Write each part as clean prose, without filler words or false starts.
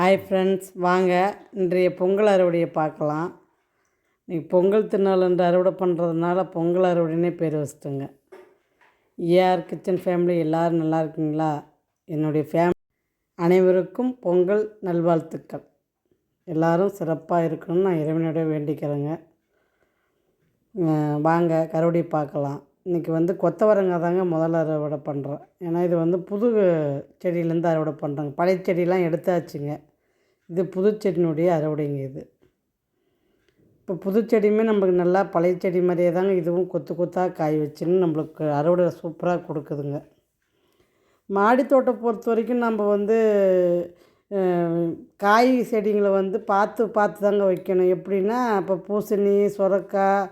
Hi friends, வாங்க இன்றைய பொங்கல் அறுவடையை பார்க்கலாம். இன்றைக்கி பொங்கல் திருநாள் அறுவடை பண்ணுறதுனால பொங்கல் அறுவடைனே பேர் வச்சுட்டுங்க. ஏஆர் கிச்சன் ஃபேமிலி எல்லோரும் நல்லா இருக்குங்களா? என்னுடைய அனைவருக்கும் பொங்கல் நல்வாழ்த்துக்கள். எல்லோரும் சிறப்பாக இருக்கணும்னு நான் இறைவனோட வேண்டிக்கிறேங்க. வாங்க கருவடி பார்க்கலாம். இன்றைக்கி கொத்தவரங்காய் தாங்க முதல்ல அறுவடை பண்ணுறேன். ஏன்னா இது புது செடியிலேருந்து அறுவடை பண்ணுறேங்க. பழைய செடியெலாம் எடுத்தாச்சுங்க. இது புது செடியினுடைய அறுவடைங்க. இது இப்போ புது செடியுமே நம்மளுக்கு நல்லா பழைய செடி மாதிரியே தாங்க இதுவும் கொத்து கொத்தாக காய் வச்சுன்னு நம்மளுக்கு அறுவடை சூப்பராக கொடுக்குதுங்க. மாடி தோட்டம் பொறுத்த வரைக்கும் நம்ம காய் செடிங்களை பார்த்து பார்த்து தாங்க வைக்கணும். எப்படின்னா இப்போ பூசணி, சுரக்காய்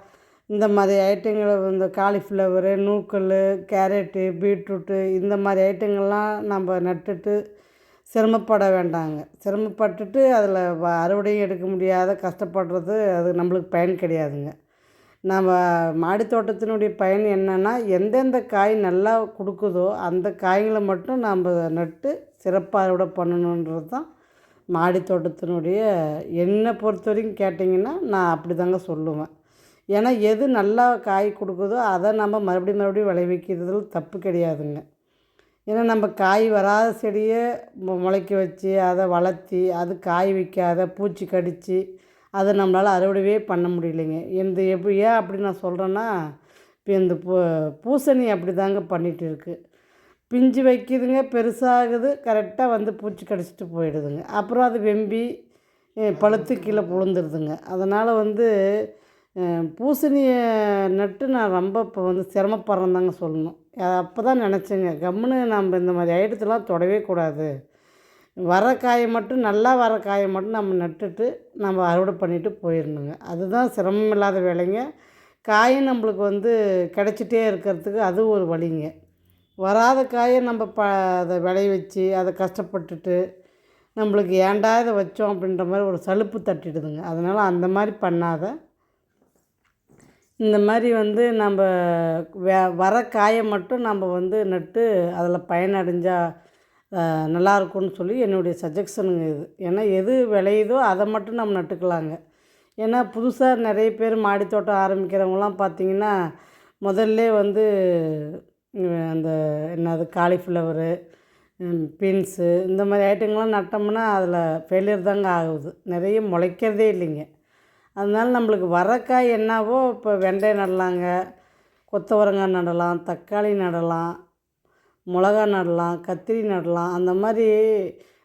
இந்த மாதிரி ஐட்டங்களை இந்த காலிஃப்ளவரு, நூக்கல், கேரட்டு, பீட்ரூட்டு இந்த மாதிரி ஐட்டங்கள்லாம் நம்ம நட்டுட்டு சிரமப்பட வேண்டாங்க. சிரமப்பட்டுட்டு அதில் அறுவடையும் எடுக்க முடியாத கஷ்டப்படுறது அது நம்மளுக்கு பயன் கிடையாதுங்க. நம்ம மாடி தோட்டத்தினுடைய பயன் என்னென்னா, எந்தெந்த காய் நல்லா கொடுக்குதோ அந்த காய்களை மட்டும் நம்ம நட்டு சிறப்பாக அறுவடை பண்ணணுன்றது தான் மாடி தோட்டத்தினுடைய என்னை பொறுத்த வரைக்கும் கேட்டிங்கன்னா நான் அப்படி தாங்க சொல்லுவேன். ஏன்னா எது நல்லா காய் கொடுக்குதோ அதை நம்ம மறுபடியும் விளைவிக்கிறதுல தப்பு கிடையாதுங்க. ஏன்னா நம்ம காய் வராத செடியை முளைக்க வச்சு அதை வளர்த்தி அது காய் வைக்காத பூச்சி கடித்து அதை நம்மளால் அறுவடையே பண்ண முடியலைங்க. ஏன் அப்படி நான் சொல்கிறேன்னா, இப்போ இந்த பூசணி அப்படி தாங்க பண்ணிகிட்டு இருக்குது. பிஞ்சு வைக்கிதுங்க, பெருசாகுது, கரெக்டாக பூச்சி கடிச்சிட்டு போயிடுதுங்க. அப்புறம் அது வெம்பி பழுத்து கீழே விழுந்துருதுங்க. அதனால் பூசணியை நட்டு நான் ரொம்ப இப்போ சிரமப்படுறேன்னு தாங்க சொல்லணும். அப்போ தான் நினச்சேங்க, கம்முன்னு நம்ம இந்த மாதிரி ஐட்டத்தெல்லாம் தொடவே கூடாது. வர காயை மட்டும் நல்லா வர காயை மட்டும் நம்ம நட்டுட்டு நம்ம அறுவடை பண்ணிவிட்டு போயிடணுங்க. அதுதான் சிரமம் இல்லாத வேலைங்க. காயும் நம்மளுக்கு கிடச்சிட்டே இருக்கிறதுக்கு அது ஒரு வழிங்க. வராத காயை நம்ம அதை விளைய வச்சு அதை கஷ்டப்பட்டுட்டு நம்மளுக்கு ஏன்டா இதை வச்சோம் அப்படின்ற மாதிரி ஒரு சலுப்பு தட்டிடுதுங்க. அதனால் அந்த மாதிரி பண்ணாத இந்த மாதிரி நம்ம வர காயை மட்டும் நம்ம நட்டு அதில் பயனடைஞ்சால் நல்லாயிருக்கும்னு சொல்லி என்னுடைய சஜஷனுங்க இது. ஏன்னா எது விளையுதோ அதை மட்டும் நம்ம நட்டுக்கலாங்க. ஏன்னா புதுசாக நிறைய பேர் மாடி தோட்டம் ஆரம்பிக்கிறவங்களாம் பார்த்திங்கன்னா முதல்ல அந்த என்னது காலிஃப்ளவரு, பீன்ஸு இந்த மாதிரி ஐட்டங்கள்லாம் நட்டோம்னா அதில் ஃபெயிலியர் தாங்க ஆகுது. நிறைய முளைக்கிறதே இல்லைங்க. அதனால நம்மளுக்கு வரக்காய் என்னவோ இப்போ வெண்டை நடலாங்க, கொத்தவரங்காய் நடலாம், தக்காளி நடலாம், மிளகா நடலாம், கத்திரி நடலாம். அந்த மாதிரி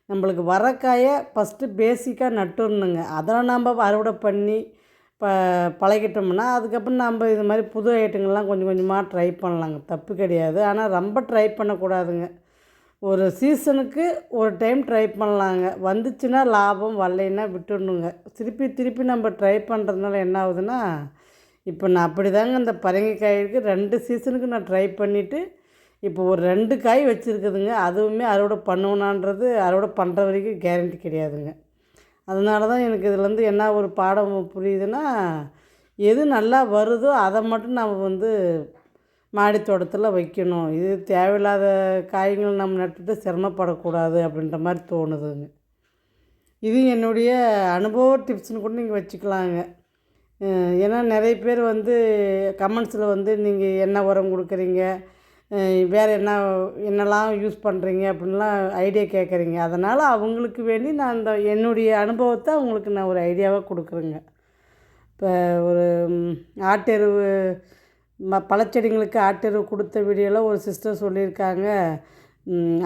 நம்மளுக்கு வரக்காயை ஃபஸ்ட்டு பேசிக்காக நட்டுடணுங்க. அதெல்லாம் நம்ம அறுவடை பண்ணி பழகிட்டோம்னா அதுக்கப்புறம் நம்ம இது மாதிரி புது ஐட்டங்கள்லாம் கொஞ்சம் கொஞ்சமாக ட்ரை பண்ணலாங்க. தப்பு கிடையாது. ஆனால் ரொம்ப ட்ரை பண்ணக்கூடாதுங்க. ஒரு சீசனுக்கு ஒரு டைம் ட்ரை பண்ணலாங்க. வந்துச்சுன்னா லாபம், வரலைன்னா விட்டுடணுங்க. திருப்பி திருப்பி நம்ம ட்ரை பண்ணுறதுனால என்ன ஆகுதுன்னா, இப்போ நான் அப்படி தாங்க இந்த பரங்கிக்காய்க்கு 2 சீசனுக்கு நான் ட்ரை பண்ணிவிட்டு இப்போ ஒரு 2 காய் வச்சுருக்குதுங்க. அதுவுமே அறுவடை பண்ணுவேனான்றது அறுவடை பண்ணுற வரைக்கும் கேரண்டி கிடையாதுங்க. அதனால தான் எனக்கு இதில் என்ன ஒரு பாடம் புரியுதுன்னா, எது நல்லா வருதோ அதை மட்டும் நம்ம மாடி தோட்டத்தில் வைக்கணும். இது தேவையில்லாத காய்கள் நம்ம நட்டுட்டு சிரமப்படக்கூடாது அப்படின்ற மாதிரி தோணுதுங்க. இது என்னுடைய அனுபவ டிப்ஸ்னு கூட நீங்கள் வச்சுக்கலாங்க. ஏன்னா நிறைய பேர் கமெண்ட்ஸில் நீங்கள் என்ன உரம் கொடுக்குறீங்க, வேறு என்னெல்லாம் யூஸ் பண்ணுறீங்க அப்படின்லாம் ஐடியா கேட்குறீங்க. அதனால் அவங்களுக்கு வேண்டி நான் என்னுடைய அனுபவத்தை அவங்களுக்கு நான் ஒரு ஐடியாவாக கொடுக்குறேங்க. இப்போ ஒரு ஆட்டெருவு பழச்செடிங்களுக்கு ஆட்டெருவு கொடுத்த வீடியோவில் ஒரு சிஸ்டர் சொல்லியிருக்காங்க,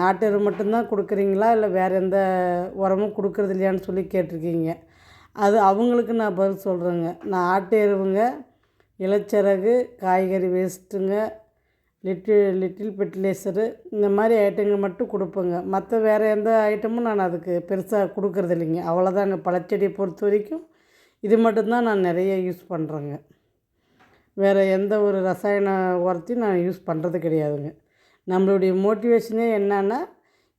ஆட்டெருவு மட்டும்தான் கொடுக்குறீங்களா இல்லை வேறு எந்த உரமும் கொடுக்குறது இல்லையான்னு சொல்லி கேட்டிருக்கீங்க. அது அவங்களுக்கு நான் பதில் சொல்கிறேங்க. நான் ஆட்டெருவுங்க, இலச்சிறகு, காய்கறி வேஸ்ட்டுங்க, லிட்டில் ஃபெர்டிலைசரு இந்த மாதிரி ஐட்டங்கள் மட்டும் கொடுப்பேங்க. மற்ற வேறு எந்த ஐட்டமும் நான் அதுக்கு பெருசாக கொடுக்குறது இல்லைங்க. அவ்வளோதாங்க. பழச்செடியை பொறுத்த வரைக்கும் இது மட்டும்தான் நான் நிறைய யூஸ் பண்ணுறேங்க. வேறு எந்த ஒரு ரசாயன உரத்தையும் நான் யூஸ் பண்ணுறது கிடையாதுங்க. நம்மளுடைய மோட்டிவேஷனே என்னன்னா,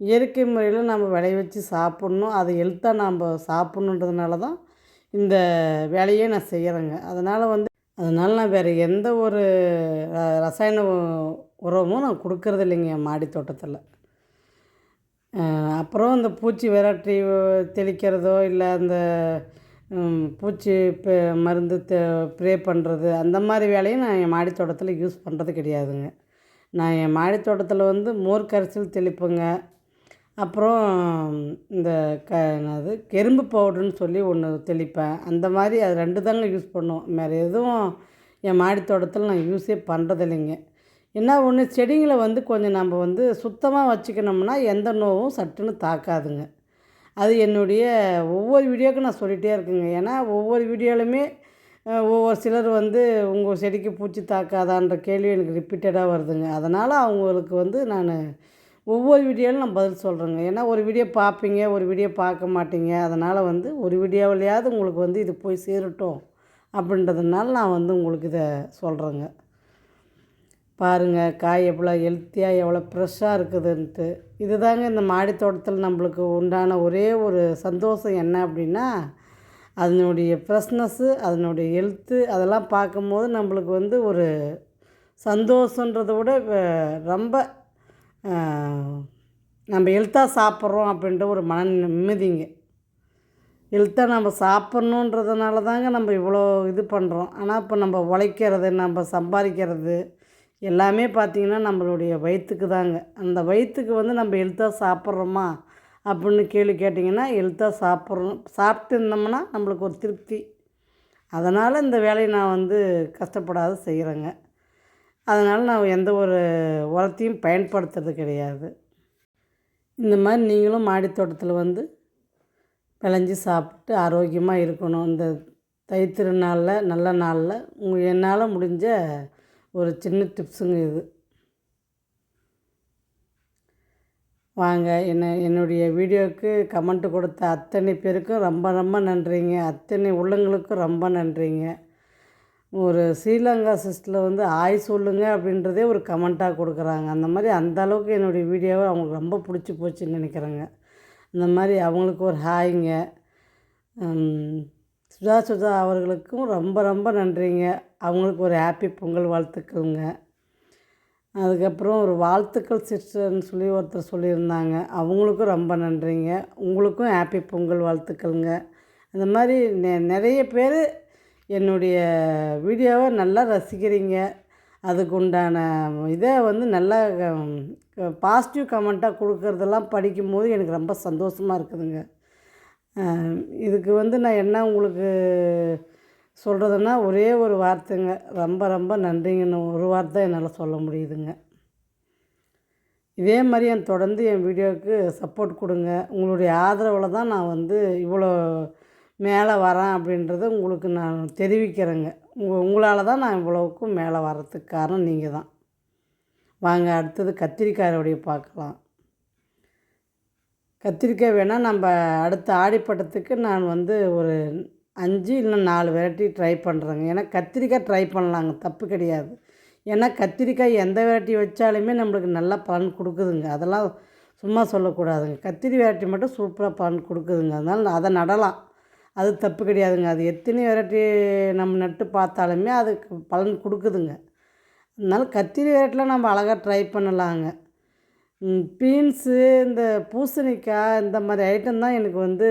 இயற்கை முறையில் நம்ம விளைய வச்சு சாப்பிட்ணும், அதை ஹெல்த்தாக நம்ம சாப்பிட்ணுன்றதுனால தான் இந்த வேலையே நான் செய்கிறேங்க. அதனால் நான் வேறு எந்த ஒரு ரசாயன உரமும் நான் கொடுக்கறது இல்லைங்க என் மாடி தோட்டத்தில். அப்புறம் இந்த பூச்சி விரட்டி தெளிக்கிறதோ இல்லை அந்த பூச்சி மருந்து ப்ரே பண்ணுறது அந்த மாதிரி வேலையும் நான் என் மாடி தோட்டத்தில் யூஸ் பண்ணுறது கிடையாதுங்க. நான் என் மாடி தோட்டத்தில் வந்து மோர் கரைசல் தெளிப்பேங்க. அப்புறம் இந்த என்னது எறும்பு பவுடர்னு சொல்லி ஒன்று தெளிப்பேன். அந்த மாதிரி அது 2 தாங்க யூஸ் பண்ணுவோம். வேறு எதுவும் என் மாடி தோட்டத்தில் நான் யூஸே பண்ணுறதில்லைங்க. என்ன ஒன்று, செடிங்களை வந்து கொஞ்சம் நம்ம வந்து சுத்தமாக வச்சுக்கணும்னா எந்த நோவும் சட்டுன்னு தாக்காதுங்க. அது என்னுடைய ஒவ்வொரு வீடியோவுக்கும் நான் சொல்லிகிட்டே இருக்கேங்க. ஏன்னா ஒவ்வொரு வீடியோவிலுமே ஒவ்வொரு சிலர் வந்து உங்கள் செடிக்கு பூச்சி தாக்காதான்ற கேள்வி எனக்கு ரிப்பீட்டடாக வருதுங்க. அதனால் அவங்களுக்கு வந்து நான் ஒவ்வொரு வீடியோவிலும் நான் பதில் சொல்கிறேங்க. ஏன்னா ஒரு வீடியோ பார்ப்பீங்க, ஒரு வீடியோ பார்க்க மாட்டீங்க. அதனால் வந்து ஒரு வீடியோவிலையாவது உங்களுக்கு வந்து இது போய் சேரட்டும் அப்படின்றதுனால நான் வந்து உங்களுக்கு இதை சொல்கிறேங்க. பாருங்கள் காய் எவ்வளோ ஹெல்த்தியாக எவ்வளோ ஃப்ரெஷ்ஷாக இருக்குதுன்ட்டு. இது தாங்க இந்த மாடி தோட்டத்தில் நம்மளுக்கு உண்டான ஒரே ஒரு சந்தோஷம் என்ன அப்படின்னா, அதனுடைய ஃப்ரெஷ்னஸ்ஸு, அதனுடைய ஹெல்த்து அதெல்லாம் பார்க்கும்போது நம்மளுக்கு வந்து ஒரு சந்தோஷன்றதை விட ரொம்ப நம்ம ஹெல்த்தாக சாப்பிட்றோம் அப்படின்ற ஒரு மன நிம்மதிங்க. ஹெல்த்தாக நம்ம சாப்பிட்ணுன்றதுனால தாங்க நம்ம இவ்வளோ இது பண்ணுறோம். ஆனால் இப்போ நம்ம உழைக்கிறது, நம்ம சம்பாதிக்கிறது எல்லாமே பார்த்திங்கன்னா நம்மளுடைய வயிற்றுக்கு தாங்க. அந்த வயிற்றுக்கு வந்து நம்ம ஹெல்த்தாக சாப்பிட்றோமா அப்படின்னு கேள்வி கேட்டிங்கன்னா, ஹெல்த்தாக சாப்பிட்டு இருந்தோம்னா நம்மளுக்கு ஒரு திருப்தி. அதனால் இந்த வேலையை நான் வந்து கஷ்டப்படாத செய்கிறேங்க. அதனால் நான் எந்த ஒரு உரத்தையும் பயன்படுத்துறது கிடையாது. இந்த மாதிரி நீங்களும் மாடி தோட்டத்தில் வந்து விளைஞ்சி சாப்பிட்டு ஆரோக்கியமாக இருக்கணும். இந்த தைத்திருநாளில் நல்ல நாளில் என்னால் முடிஞ்ச ஒரு சின்ன டிப்ஸுங்க இது. வாங்க என்னுடைய வீடியோவுக்கு கமெண்ட்டு கொடுத்த அத்தனை பேருக்கும் ரொம்ப ரொம்ப நன்றிங்க. அத்தனை உள்ளங்களுக்கும் ரொம்ப நன்றிங்க. ஒரு ஸ்ரீலங்கா சிஸ்டரில் வந்து ஆய் சொல்லுங்க அப்படின்றதே ஒரு கமெண்ட்டாக கொடுக்குறாங்க. அந்த மாதிரி அந்த அளவுக்கு என்னுடைய வீடியோவை அவங்களுக்கு ரொம்ப பிடிச்சி போச்சுன்னு நினைக்கிறேங்க. அந்த மாதிரி அவங்களுக்கு ஒரு ஹாய்ங்க. சுதா அவர்களுக்கும் ரொம்ப ரொம்ப நன்றிங்க. அவங்களுக்கு ஒரு ஹாப்பி பொங்கல் வாழ்த்துக்கள்ங்க. அதுக்கப்புறம் ஒரு வாழ்த்துக்கள் சிஸ்டர்னு சொல்லி ஒருத்தர் சொல்லியிருந்தாங்க. அவங்களுக்கும் ரொம்ப நன்றிங்க. உங்களுக்கும் ஹாப்பி பொங்கல் வாழ்த்துக்கள்ங்க. அந்த மாதிரி நிறைய பேர் என்னுடைய வீடியோவை நல்லா ரசிக்கிறீங்க. அதுக்கு உண்டான இதை வந்து நல்லா பாசிட்டிவ் கமெண்ட்டாக கொடுக்குறதெல்லாம் படிக்கும்போது எனக்கு ரொம்ப சந்தோஷமாக இருக்குதுங்க. இதுக்கு வந்து நான் என்ன உங்களுக்கு சொல்கிறதுன்னா ஒரே ஒரு வார்த்தைங்க, ரொம்ப ரொம்ப நன்றிங்கன்னு ஒரு வார்த்தை என்னால் சொல்ல முடியுதுங்க. இதே மாதிரி தொடர்ந்து என் வீடியோவுக்கு சப்போர்ட் கொடுங்க. உங்களுடைய ஆதரவில் தான் நான் வந்து இவ்வளோ மேலே வரேன் அப்படின்றத உங்களுக்கு நான் தெரிவிக்கிறேங்க. உங்களால் தான் நான் இவ்வளோவுக்கும் மேலே வர்றதுக்கு காரணம் நீங்கள் தான். வாங்க அடுத்தது கத்திரிக்காயோடைய பார்க்கலாம். கத்திரிக்காய் வேணால் நம்ம அடுத்த ஆடிப்பட்டத்துக்கு நான் வந்து ஒரு 5 இல்லை 4 வெரைட்டி ட்ரை பண்ணுறேங்க. ஏன்னா கத்திரிக்காய் ட்ரை பண்ணலாங்க, தப்பு கிடையாது. ஏன்னா கத்திரிக்காய் எந்த வெரைட்டி வச்சாலுமே நம்மளுக்கு நல்லா பலன் கொடுக்குதுங்க. அதெல்லாம் சும்மா சொல்லக்கூடாதுங்க. கத்திரி வெரைட்டி மட்டும் சூப்பராக பலன் கொடுக்குதுங்க. அதனால் அதை நடலாம், அது தப்பு கிடையாதுங்க. அது எத்தனை வெரைட்டி நம்ம நட்டு பார்த்தாலுமே அதுக்கு பலன் கொடுக்குதுங்க. அதனால் கத்திரி வெரைட்டிலாம் நம்ம அழகாக ட்ரை பண்ணலாங்க. பீன்ஸு, இந்த பூசணிக்காய் இந்த மாதிரி ஐட்டம் தான் எனக்கு வந்து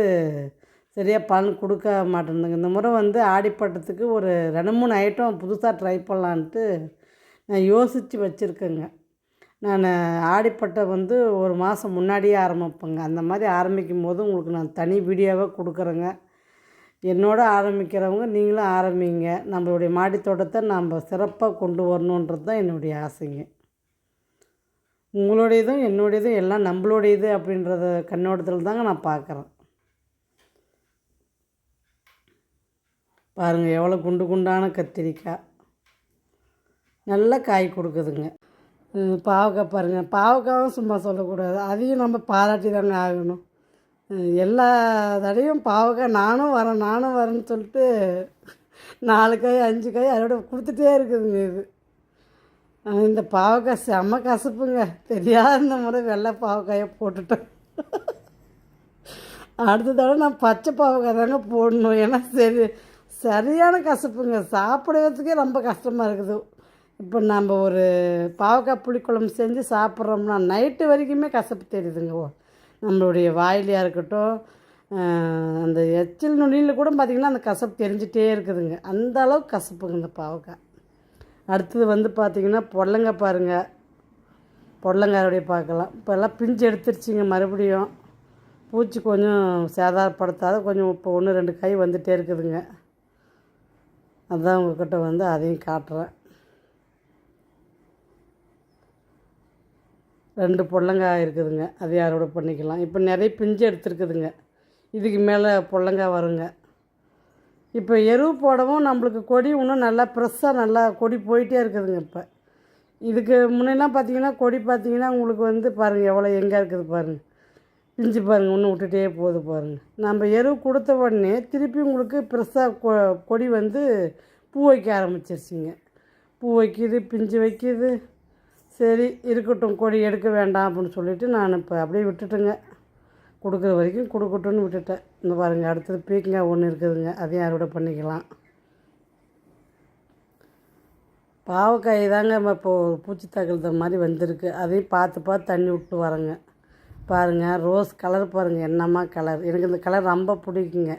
சரியாக பலன் கொடுக்க மாட்டேங்குதுங்க. இந்த முறை வந்து ஆடிப்பட்டத்துக்கு ஒரு 2-3 ஐட்டம் புதுசாக ட்ரை பண்ணலான்ட்டு நான் யோசித்து வச்சுருக்கேங்க. நான் ஆடிப்பட்டை வந்து ஒரு மாதம் முன்னாடியே ஆரம்பிப்பேங்க. அந்த மாதிரி ஆரம்பிக்கும் போது உங்களுக்கு நான் தனி வீடியோவாக கொடுக்குறேங்க. என்னோட ஆரம்பிக்கிறவங்க நீங்களும் ஆரம்பிங்க. நம்மளுடைய மாடி தோட்டத்தை நம்ம சிறப்பாக கொண்டு வரணுன்றது தான் என்னுடைய ஆசைங்க. உங்களுடையதும் என்னுடையதும் எல்லாம் நம்மளுடையது அப்படின்றத கண்ணோட்டத்தில் தாங்க நான் பார்க்குறேன். பாருங்கள் எவ்வளோ குண்டு குண்டான கத்திரிக்காய், நல்ல காய் கொடுக்குதுங்க. பாவக்காய் பாருங்கள், பாவக்காயும் சும்மா சொல்லக்கூடாது, அதையும் நம்ம பாராட்டி தாங்க ஆகணும். எல்லா தடையும் பாவக்காய் நானும் வரேன்னு சொல்லிட்டு 4 காய் 5 காய் அதோட கொடுத்துட்டே இருக்குதுங்க. இது இந்த பாவக்காய் செம்ம கசப்புங்க. தெரியாத இந்த முறை வெள்ளை பாவக்காயை போட்டுட்டேன். அடுத்த தடவை நான் பச்சை பாவக்காய் தாங்க போடணும். ஏன்னா சரியான கசப்புங்க, சாப்பிட்றதுக்கே ரொம்ப கஷ்டமாக இருக்குது. இப்போ நம்ம ஒரு பாவக்காய் புளிக்குழம்பு செஞ்சு சாப்பிட்றோம்னா நைட்டு வரைக்குமே கசப்பு தெரியுதுங்க. நம்மளுடைய வாயிலையாக இருக்கட்டும், அந்த எச்சில் நுனியில் கூட பார்த்திங்கன்னா அந்த கசப்பு தெரிஞ்சிட்டே இருக்குதுங்க. அந்த அளவுக்கு கசப்புங்க இந்த பாவக்காய். அடுத்தது வந்து பார்த்திங்கன்னா பொடலங்காய் பாருங்கள். பொடலங்காயோடைய பார்க்கலாம். இப்போ எல்லாம் பிஞ்சு எடுத்துருச்சிங்க. மறுபடியும் பூச்சி கொஞ்சம் சேதாரப்படுத்தாத கொஞ்சம் இப்போ 1 2 காய் வந்துகிட்டே இருக்குதுங்க. அதுதான் உங்கள்கிட்ட வந்து அதையும் காட்டுறேன். 2 பொடலங்காய் இருக்குதுங்க. அதையும் அறுவடை பண்ணிக்கலாம். இப்போ நிறைய பிஞ்சு எடுத்துருக்குதுங்க. இதுக்கு மேலே பொடலங்காய் வருங்க. இப்போ எரு போடவும் நம்மளுக்கு கொடி இன்னும் நல்லா ஃப்ரெஷ்ஷாக நல்லா கொடி போயிட்டே இருக்குதுங்க. இப்போ இதுக்கு முன்னெல்லாம் பார்த்திங்கன்னா கொடி பார்த்திங்கன்னா உங்களுக்கு வந்து பாருங்கள் எவ்வளோ எங்கே இருக்குது பாருங்கள். பிஞ்சு பாருங்கள் இன்னும் விட்டுட்டே போகுது பாருங்கள். நம்ம எரு கொடுத்த உடனே திருப்பி உங்களுக்கு ஃப்ரெஷ்ஷாக கொடி வந்து பூ வைக்க ஆரம்பிச்சிருச்சிங்க. பூ வைக்கிது, பிஞ்சு வைக்கிது. சரி இருக்கட்டும், கொடி எடுக்க வேண்டாம் அப்படின்னு சொல்லிவிட்டு நான் இப்போ அப்படியே விட்டுட்டேங்க. கொடுக்குற வரைக்கும் கொடுக்கட்டும்னு விட்டுட்டேன். இந்த பாருங்கள் அடுத்தது பீக்கங்காய் ஒன்று இருக்குதுங்க. அதையும் அறுவடை பண்ணிக்கலாம். பாவக்காய் தாங்க இப்போது பூச்சி தாக்குறது மாதிரி வந்திருக்கு. அதையும் பார்த்து தண்ணி விட்டு வரேங்க. பாருங்கள் ரோஸ் கலர் பாருங்கள், என்னம்மா கலர். எனக்கு இந்த கலர் ரொம்ப பிடிக்குங்க.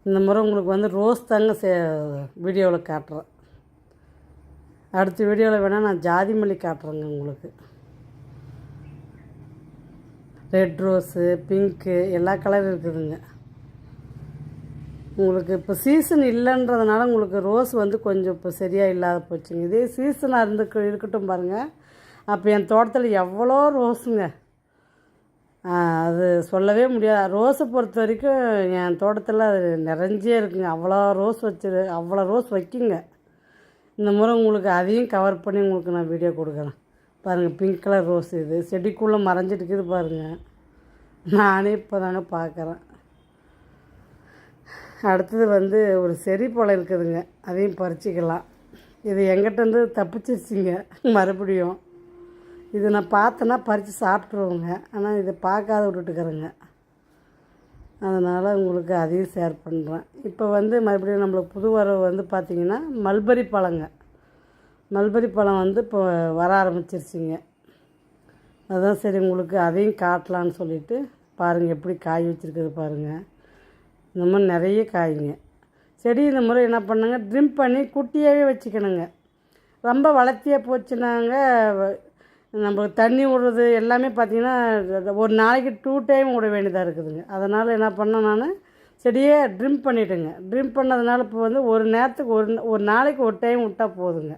இந்த முறை உங்களுக்கு வந்து ரோஸ் தாங்க வீடியோவில் காட்டுறேன். அடுத்த வீடியோவில் வேணால் நான் ஜாதி மல்லி காட்டுறேங்க உங்களுக்கு. ரெட் ரோஸு, பிங்க்கு எல்லா கலரும் இருக்குதுங்க. உங்களுக்கு இப்போ சீசன் இல்லைன்றதுனால உங்களுக்கு ரோஸ் வந்து கொஞ்சம் இப்போ சரியாக இல்லாத போச்சுங்க. இதே சீசனாக இருக்கட்டும் பாருங்கள். அப்போ என் தோட்டத்தில் எவ்வளோ ரோஸுங்க, அது சொல்லவே முடியாது. ரோஸை பொறுத்த வரைக்கும் என் தோட்டத்தில் அது நிறைஞ்சே இருக்குங்க. அவ்வளோ ரோஸ் வைக்குங்க. இந்த முறை உங்களுக்கு அதையும் கவர் பண்ணி உங்களுக்கு நான் வீடியோ கொடுக்குறேன். பாருங்கள் பிங்க் கலர் ரோஸ் இது செடிக்குள்ளே மறைஞ்சிட்டுக்குது பாருங்கள். நானே இப்போ தாங்க பார்க்குறேன். அடுத்தது வந்து ஒரு செரி பழம் இருக்குதுங்க. அதையும் பறிச்சிக்கலாம். இது எங்கிட்டேருந்து தப்பிச்சிருச்சிங்க மறுபடியும். இது நான் பார்த்தேன்னா பறித்து சாப்பிட்ருவோங்க. ஆனால் இதை பார்க்காத விட்டுட்டுக்கிறேங்க. அதனால் உங்களுக்கு அதையும் ஷேர் பண்ணுறேன். இப்போ வந்து மறுபடியும் நம்மளுக்கு புது வரவு வந்து பார்த்திங்கன்னா மல்பரி பழங்க. மல்பரி பழம் வந்து இப்போ வர ஆரம்பிச்சிருச்சிங்க. அதுதான் சரி உங்களுக்கு அதையும் காட்டலான்னு சொல்லிவிட்டு பாருங்கள் எப்படி காய் வச்சுருக்குது பாருங்கள். இந்த மாதிரி நிறைய காய்ங்க. செடி இந்த முறை என்ன பண்ணுங்க, ட்ரிம் பண்ணி குட்டியாகவே வச்சுக்கணுங்க. ரொம்ப வளர்த்தியாக போச்சுனாங்க நம்மளுக்கு தண்ணி விடுறது எல்லாமே பார்த்திங்கன்னா ஒரு நாளைக்கு 2 டைம் விட வேண்டியதாக இருக்குதுங்க. அதனால் என்ன பண்ணேன், நான் செடியே ட்ரிம் பண்ணிவிட்டேங்க. ட்ரிம் பண்ணதுனால இப்போ வந்து ஒரு நேரத்துக்கு ஒரு நாளைக்கு ஒரு டைம் விட்டால் போதுங்க.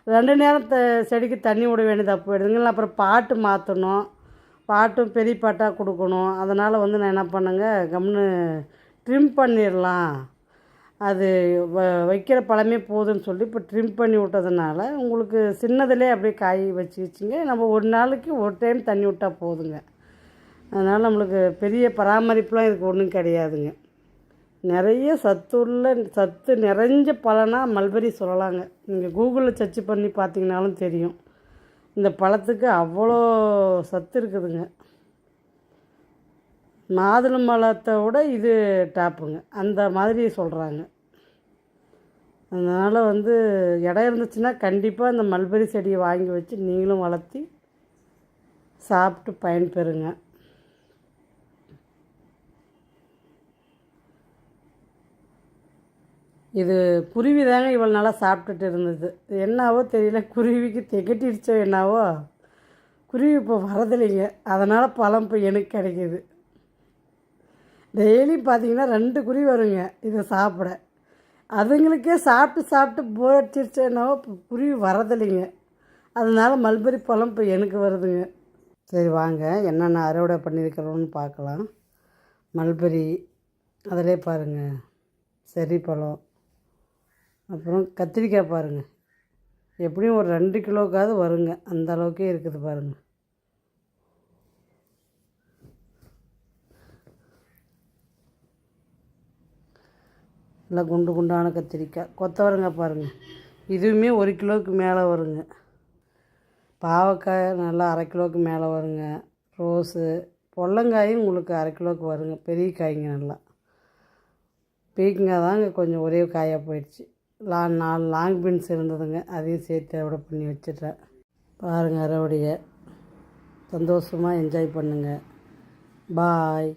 2 நேரம் செடிக்கு தண்ணி விட வேண்டியதாக போயிடுதுங்க. அப்புறம் பாட்டு மாற்றணும், பாட்டும் பெரிய பாட்டாக கொடுக்கணும். அதனால் வந்து நான் என்ன பண்ணேங்க, கம்னு ட்ரிம் பண்ணிடலாம், அது வைக்கிற பழமே போதுன்னு சொல்லி இப்போ ட்ரிம் பண்ணி விட்டதுனால உங்களுக்கு சின்னதுலேயே அப்படியே காய் வச்சுக்கிச்சிங்க. நம்ம ஒரு நாளைக்கு ஒரு டைம் தண்ணி விட்டால் போதுங்க. அதனால் நம்மளுக்கு பெரிய பராமரிப்புலாம் இதுக்கு ஒன்றும் கிடையாதுங்க. நிறைய சத்து நிறைஞ்ச பழனா மல்பரி சொல்லலாங்க. நீங்கள் கூகுளில் சர்ச் பண்ணி பார்த்தீங்கனாலும் தெரியும். இந்த பழத்துக்கு அவ்வளோ சத்து இருக்குதுங்க. மாதுளம்பழத்தை விட இது டாப்புங்க, அந்த மாதிரி சொல்கிறாங்க. அதனால் வந்து இடம் இருந்துச்சுன்னா கண்டிப்பாக இந்த மல்பரி செடியை வாங்கி வச்சு நீங்களும் வளர்த்தி சாப்பிட்டு பயன்பெறுங்க. இது குருவி தாங்க இவ்வளோ நாளாக சாப்பிட்டுட்டு இருந்தது. என்னாவோ தெரியல, குருவிக்கு திகட்டிடுச்சோ என்னாவோ, குருவி இப்போ வரதில்லைங்க. அதனால் பழம் இப்போ எனக்கு கிடைக்கிது. டெய்லி பார்த்திங்கன்னா 2 குருவி வருங்க இதை சாப்பிட. அதுங்களுக்கே சாப்பிட்டு போர் அடிச்சிருச்சோ என்னாவோ இப்போ குருவி வரதில்லைங்க. அதனால் மல்பரி பழம் இப்போ எனக்கு வருதுங்க. சரி வாங்க என்னென்ன அறுவடை பண்ணியிருக்கிறோன்னு பார்க்கலாம். மல்பரி, அதிலே பாருங்கள் செர்ரி பழம், அப்புறம் கத்திரிக்காய் பாருங்கள், எப்படியும் ஒரு 2 கிலோக்காவது வருங்க. அந்த அளவுக்கே இருக்குது பாருங்கள். நல்லா குண்டு குண்டான கத்திரிக்காய். கொத்தவரங்காய் பாருங்கள், இதுவுமே 1 கிலோவுக்கு மேலே வருங்க. பாவக்காய் நல்லா 1/2 கிலோவுக்கு மேலே வருங்க. ரோஸு, பொடலங்காயும் உங்களுக்கு 1/2 கிலோவுக்கு வருங்க. பெரிய காய்ங்க நல்லா. பீக்கங்காய் தாங்க கொஞ்சம் ஒரே காயாக போயிடுச்சு. 4 லாங் பீன்ஸ் இருந்ததுங்க, அதையும் சேர்த்து அறுவடை பண்ணி வச்சுட்டேன். பாருங்கள் அறுவடையை சந்தோஷமாக என்ஜாய் பண்ணுங்கள். பாய்.